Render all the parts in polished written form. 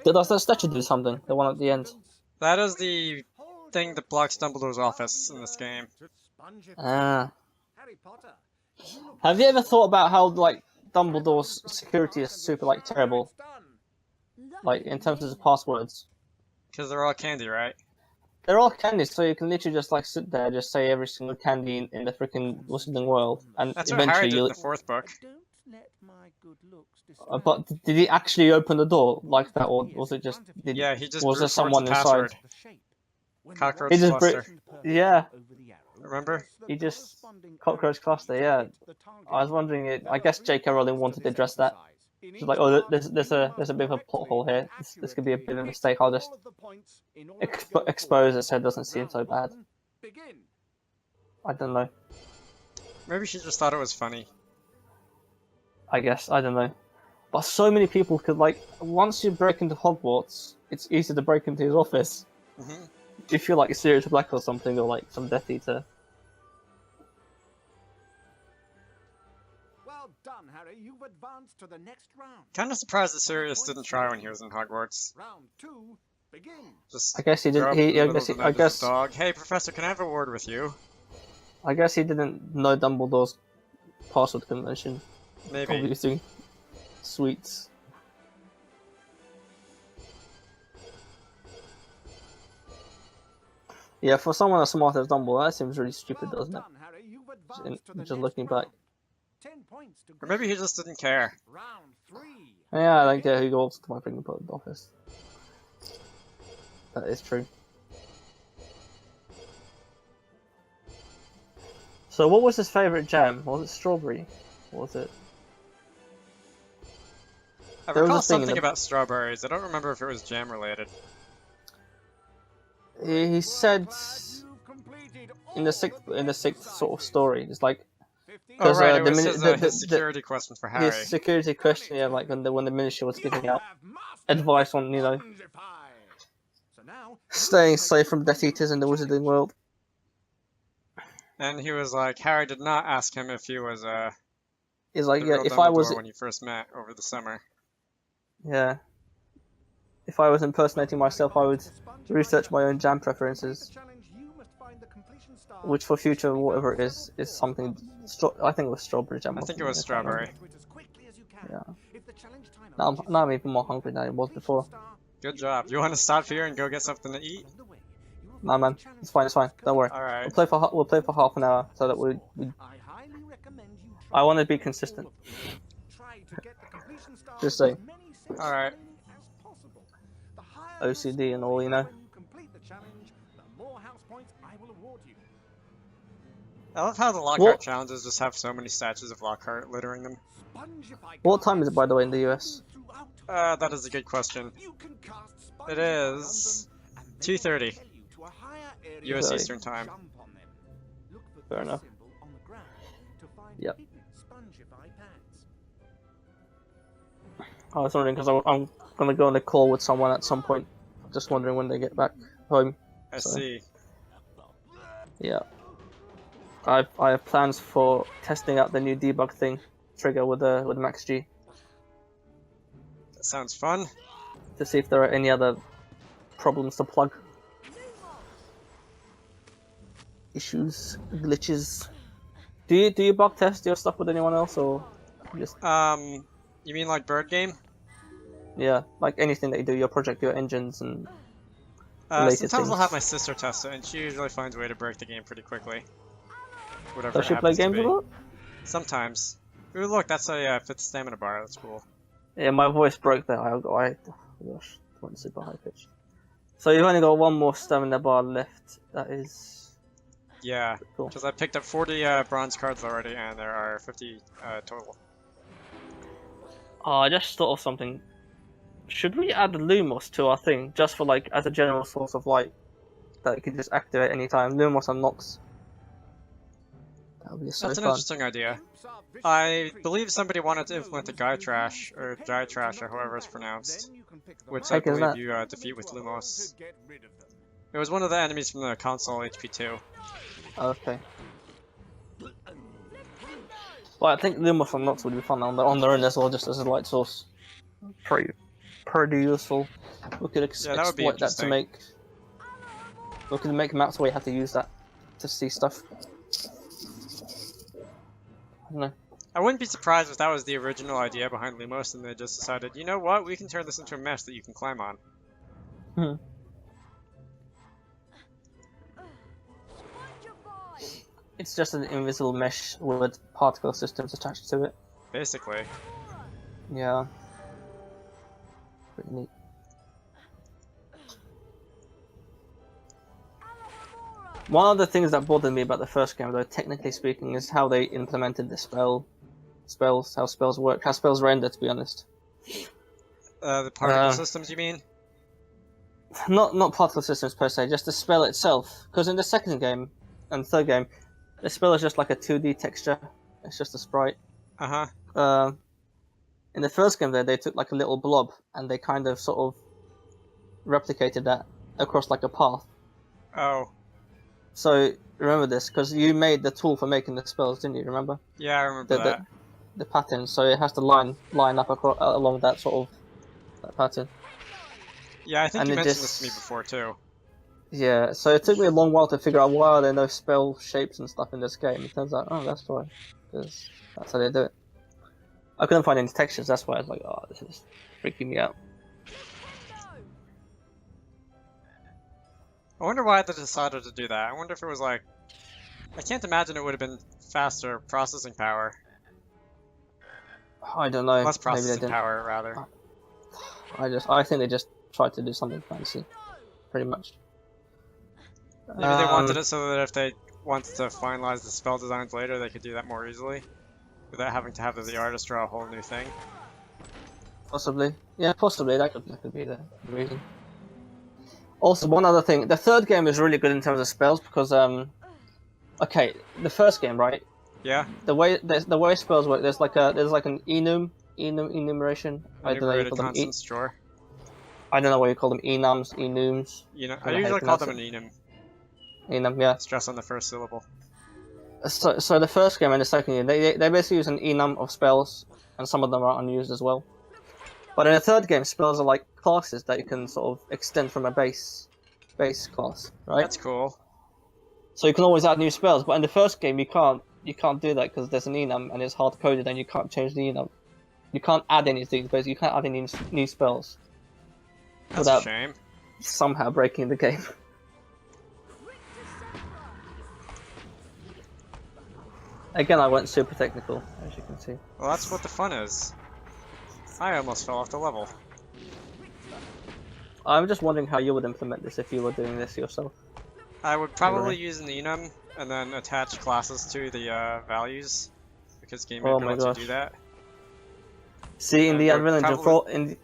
Does that statue do something? The one at the end? That is the thing that blocks Dumbledore's office in this game. Ah. Have you ever thought about how, like, Dumbledore's security is super, like, terrible? Like, in terms of the passwords. Because they're all candy, right? They're all candies, so you can literally just, like, sit there, just say every single candy in the freaking Wizarding world, and That's what eventually Harry did in the fourth book. But did he actually open the door like that, or was it just? Yeah, he just was there brute forced someone the password. inside? Cockroach He just cluster. Yeah, Remember? he just cockroach cluster. Yeah, I was wondering. I guess J.K. Rowling wanted to address that. She's like, oh, there's a bit of a plot hole here. This could be a bit of a mistake. I'll just expose it so it doesn't seem so bad. I don't know. Maybe she just thought it was funny. I guess I don't know. But so many people could, like, once you break into Hogwarts, it's easy to break into his office. Mm-hmm. If you're like Sirius Black or something, or like some Death Eater. Well done, Harry. You've advanced to the next round. Kind of surprised that Sirius didn't try when he was in Hogwarts. Round 2, begin. I guess he didn't. I guess. Dog. Hey, Professor, can I have a word with you? I guess he didn't know Dumbledore's password convention. Maybe. Probably using sweets. Yeah, for someone as smart as Dumbledore, that seems really stupid, doesn't it? Just looking back. Or maybe he just didn't care. Yeah, I don't care who goes to my freaking office. That is true. So, what was his favourite jam? Was it strawberry? Or was it? I recall something about strawberries. I don't remember if it was jam related. He said in the sixth sort of story, it's like oh right, it was his security question for Harry. His security question, yeah, like when the minister was giving out advice on, you know, staying safe from Death Eaters in the Wizarding world. And he was like, Harry did not ask him if he was he's like, yeah, if Dumbledore I was when you first met over the summer. Yeah. If I was impersonating myself, I would research my own jam preferences. Which for future, whatever it is something... I think it was strawberry jam. I think it was strawberry. Yeah. Now I'm even more hungry than I was before. Good job. You want to stop here and go get something to eat? Nah, man. It's fine, Don't worry. Alright. We'll play for half an hour so that we... I want to be consistent. Just saying. Alright. OCD and all, you know. I love how the Lockhart challenges just have so many statues of Lockhart littering them. What time is it, by the way, in the US? That is a good question. It is 2:30 US Eastern Time. Fair enough. Yep. I was wondering because I'm gonna go on a call with someone at some point. Just wondering when they get back home. I see. Yeah. I have plans for testing out the new debug thing trigger with Max G. That sounds fun. To see if there are any other problems to plug. Issues, glitches. Do you bug test your stuff with anyone else or just? You mean like Bird Game? Yeah, like anything that you do, your project, your engines and. Sometimes I'll have my sister test it, and she usually finds a way to break the game pretty quickly. Whatever. Does she play games a lot? Sometimes. Ooh, look, that's a 5th stamina bar. That's cool. Yeah, my voice broke there. Gosh, went super high pitched. So you've only got one more stamina bar left. That is. Yeah, because I picked up 40 bronze cards already, and there are 50 total. Oh, I just thought of something. Should we add Lumos to our thing, just for like as a general source of light that you can just activate anytime? Lumos and Nox. That would be so That's an fun. interesting idea. I believe somebody wanted to implement the Guy Trash, or Jai Trash, or however it's pronounced, which I believe you defeat with Lumos. It was one of the enemies from the console HP2. Okay. Well, I think Lumos and Nox would be fun on their own as well, just as a light source. Pretty pretty useful. We could that would be exploit that to make. We could make maps where you have to use that to see stuff. I don't know. I wouldn't be surprised if that was the original idea behind Lumos, and they just decided, you know what, we can turn this into a mesh that you can climb on. Hmm. It's just an invisible mesh with particle systems attached to it. Basically. Yeah. Pretty neat. One of the things that bothered me about the first game, though, technically speaking, is how they implemented the spells, how spells work, how spells render, to be honest. The particle systems, you mean? Not particle systems per se, just the spell itself. Because in the second game and third game, the spell is just like a 2D texture. It's just a sprite. Uh-huh. In the first game, they took like a little blob and they kind of sort of replicated that across like a path. Oh. So remember this, because you made the tool for making the spells, didn't you? Remember? Yeah, I remember that. The pattern, so it has to line up along that sort of that pattern. Yeah, I think you mentioned this to me before too. Yeah, so it took me a long while to figure out why are there no spell shapes and stuff in this game. It turns out, oh, that's why, because that's how they do it. I couldn't find any textures, that's why I was like, oh, this is freaking me out. I wonder why they decided to do that. I wonder if it was like... I can't imagine it would have been faster processing power. I don't know. Less processing power, rather. I think they just tried to do something fancy, pretty much. Maybe they wanted it so that if they wanted to finalize the spell designs later, they could do that more easily, without having to have the artist draw a whole new thing. Possibly. Yeah, possibly. That could be the reason. Also, one other thing. The third game is really good in terms of spells because, okay, the first game, right? Yeah. The way spells work, there's like an enumeration. Enumerated constants, sure. I don't know what you call them. Enums, enums. I usually call them an enum. Enum, yeah. Stress on the first syllable. So the first game and the second game, they basically use an enum of spells, and some of them are unused as well. But in the third game, spells are like classes that you can sort of extend from a base class, right? That's cool. So you can always add new spells, but in the first game you can't do that because there's an enum and it's hard coded and you can't change the enum. You can't add anything, basically you can't add any new spells. That's without a shame. Somehow breaking the game. Again, I went super technical, as you can see. Well, that's what the fun is. I almost fell off the level. I'm just wondering how you would implement this if you were doing this yourself. I would probably use an enum and then attach classes to the values, because Game Maker lets you do that. See, in the Unreal Engine 4, in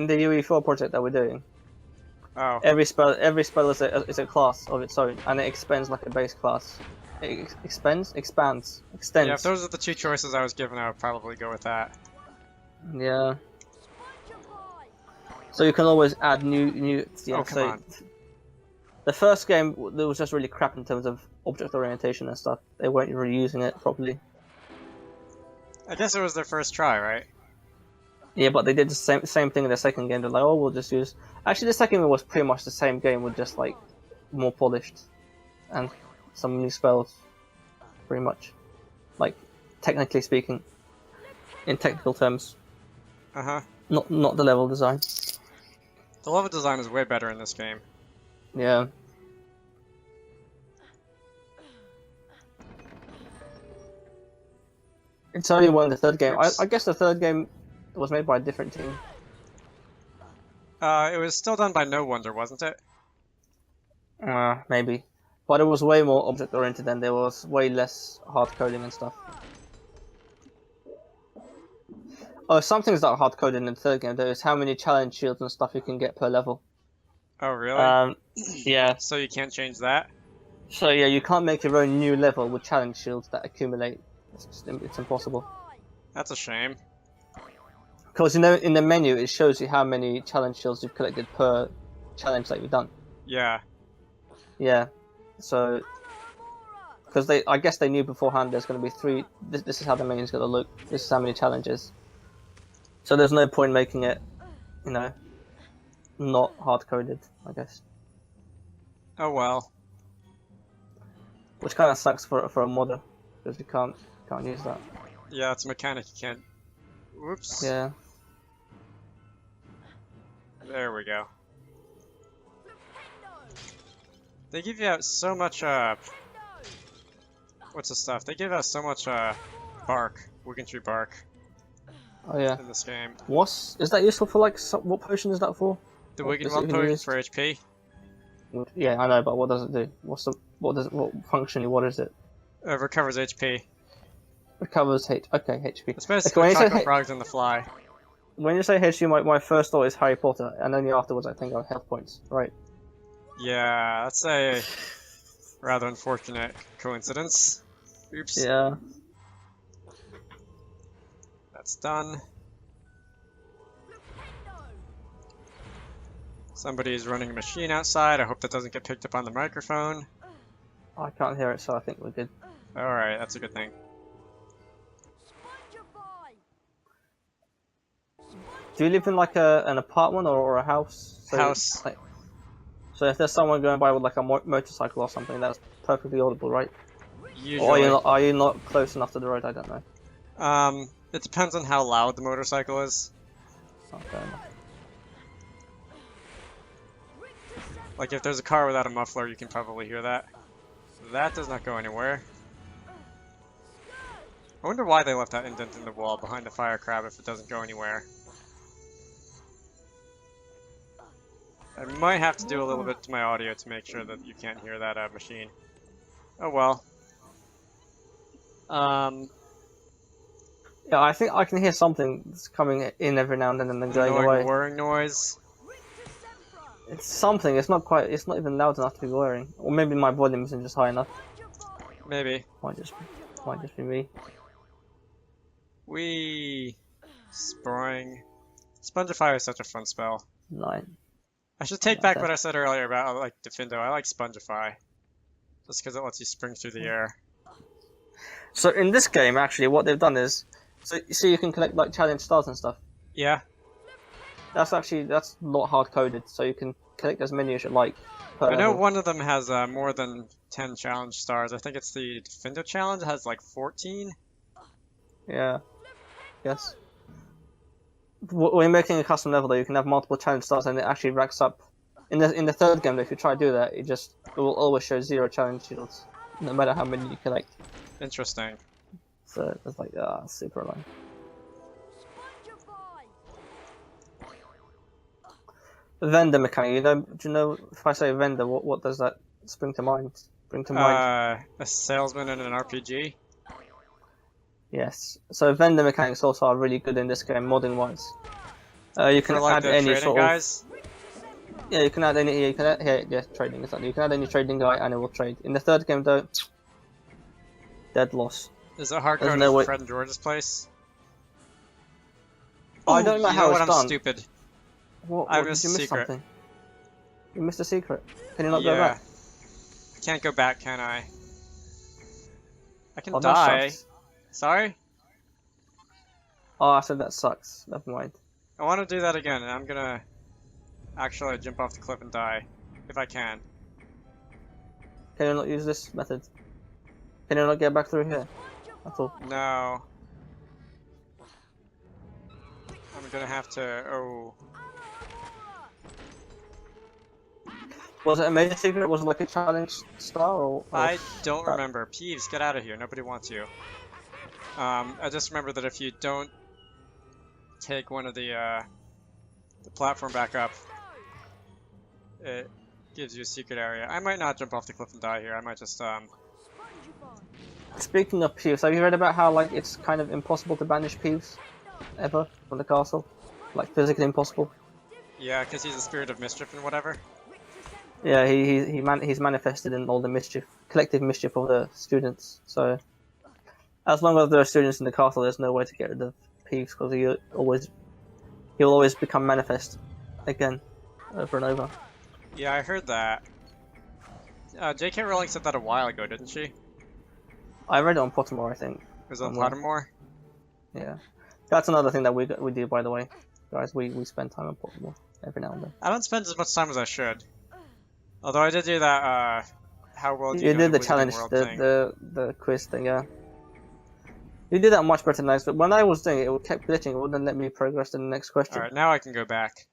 the UE4 project that we're doing, every spell is a class of its own, and it expands like a base class. It expands. Yeah, if those are the two choices I was given, I would probably go with that. Yeah. So you can always add new. Yeah, oh, come on. The first game it was just really crap in terms of object orientation and stuff. They weren't really using it properly. I guess it was their first try, right? Yeah, but they did the same thing in the second game. They're like, oh, we'll just use. Actually, the second one was pretty much the same game with just like more polished and some new spells, pretty much. Like technically speaking, in technical terms. Not the level design. The level design is way better in this game. Yeah. It's only one in the third game. I guess the third game was made by a different team. It was still done by No Wonder, wasn't it? Maybe. But it was way more object-oriented and there was way less hard coding and stuff. Oh, some things that are hard coded in the third game though is how many challenge shields and stuff you can get per level. Oh, really? Yeah. So you can't change that? So yeah, you can't make your own new level with challenge shields that accumulate. It's impossible. That's a shame. Because in the menu it shows you how many challenge shields you've collected per challenge that you've done. Yeah. Yeah. So, because I guess they knew beforehand there's going to be 3. This is how the menu's going to look. This is how many challenges. So there's no point making it, not hard-coded, I guess. Oh well. Which kind of sucks for a modder, because you can't use that. Yeah, it's a mechanic you can't. Whoops. Yeah. There we go. They give you out so much, what's the stuff? They give out so much, bark. Wiggentry bark. Oh yeah. In this game. Is that useful for, like, what potion is that for? The Wiggenweld potion for HP? Yeah, I know, but what does it do? Functionally, what is it? It recovers HP. Recovers HP. It's basically chocolate frogs in the fly. When you say HP, my first thought is Harry Potter, and only afterwards I think of health points, right? Yeah, that's a rather unfortunate coincidence. Oops. Yeah. That's done. Somebody's running a machine outside. I hope that doesn't get picked up on the microphone. I can't hear it, so I think we're good. Alright, that's a good thing. Do you live in like an apartment or a house? House. So if there's someone going by with like a motorcycle or something, that's perfectly audible, right? Usually. Or are you not close enough to the road? I don't know. It depends on how loud the motorcycle is. Oh, fair enough. Like if there's a car without a muffler, you can probably hear that. That does not go anywhere. I wonder why they left that indent in the wall behind the fire crab if it doesn't go anywhere. I might have to do a little bit to my audio to make sure that you can't hear that machine. Oh well. Yeah, I think I can hear something that's coming in every now and then going away. Whirring noise. It's something. It's not even loud enough to be whirring. Or maybe my volume isn't just high enough. Maybe. Might just be me. Wee. Sproing. Spongify is such a fun spell. 9. I should take back what I said earlier about I like Defendo. I like Spongify. Just because it lets you spring through the air. So in this game, actually, what they've done is, so you can collect like challenge stars and stuff. Yeah. That's not hard coded, so you can collect as many as you like. I know one of them has more than 10 challenge stars. I think it's the Defendo challenge. It has like 14. Yeah. Yes. When you're making a custom level, though, you can have multiple challenge stars, and it actually racks up. In the third game, though, if you try to do that, it will always show 0 challenge shields, no matter how many you collect. Interesting. So it's like super annoying. Vendor mechanic. Do you know if I say vendor, what does that bring to mind? A salesman in an RPG. Yes. So vendor mechanics also are really good in this game, modding wise. You can add any sort guys? of. Yeah, you can add any. Trading exactly. You can add any trading guy, and it will trade. In the third game, though, dead loss. Is it hard coded for Fred and George's place? I don't know how it's done. I'm stupid. What I did missed you miss secret. something? You missed a secret. Can you not go back? I can't go back, can I? I can That die. sucks. Sorry? Oh, I said that sucks. Never mind. I want to do that again, and I'm gonna actually jump off the cliff and die. If I can. Can you not use this method? Can you not get back through here? That's all. No. I'm gonna have to. Oh. Was it a major secret? Was it like a challenge star or I don't remember. Peeves, get out of here. Nobody wants you. I just remember that if you don't take one of the platform back up, it gives you a secret area. I might not jump off the cliff and die here. I might just Speaking of peeves, have you read about how like it's kind of impossible to banish peeves ever from the castle? Like physically impossible? Yeah, because he's a spirit of mischief and whatever. Yeah, he's manifested in all the mischief, collective mischief of the students. So as long as there are students in the castle, there's no way to get rid of peeves because he'll always become manifest again, over and over. Yeah, I heard that. J.K. Rowling said that a while ago, didn't she? I read it on Pottermore, I think. Was it on Pottermore? Yeah, that's another thing that we do, by the way. guys. We spend time on Pokemon every now and then. I don't spend as much time as I should. Although I did do that, how well do you You know did the Wizarding challenge, World thing. the quiz thing, yeah. You did that much better than I, but when I was doing it, it kept glitching. It wouldn't let me progress to the next question. Alright, now I can go back.